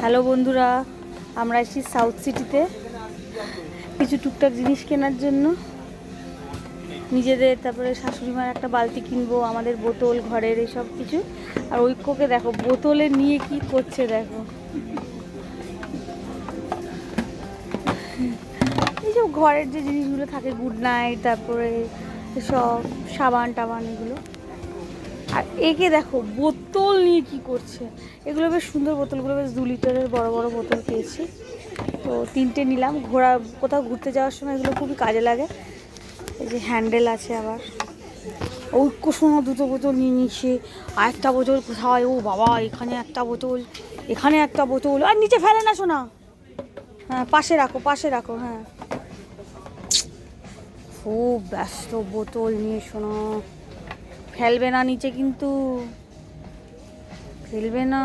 Hello বন্ধুরা, আমরা এসেছি সাউথ সিটিতে কিছু টুকটাক জিনিস কেনার জন্য নিজেদের। তারপরে শাশুড়ি মার একটা বালতি কিনবো, আমাদের বোতল ঘরের এসব কিছু। আর ঐক্যকে দেখো বোতলে নিয়ে কি করছে, দেখো এইসব ঘরের যে জিনিসগুলো থাকে, গুড নাইট, তারপরে সব সাবান টাবান এগুলো। আর একে দেখো বোতল নিয়ে কি করছে। এগুলো বেশ সুন্দর বোতলগুলো, বেশ 2 লিটারের বড় বড় বোতল পেয়েছি, তো 3টে নিলাম। কোথাও ঘুরতে যাওয়ার সময় এগুলো খুবই কাজে লাগে। এই যে হ্যান্ডেল আছে আবার। ঐক্য শোনো 2টো বোতল নিয়ে নিচ্ছে। আর একটা বোতল কোথায়, ও বাবা, এখানে একটা বোতল, এখানে একটা বোতল। আর নিচে ফেলে না শোনা, হ্যাঁ পাশে রাখো, পাশে রাখো। হ্যাঁ, খুব ব্যস্ত বোতল নিয়ে শোনো। ফেলবে না নিচে, কিন্তু ফেলবে না।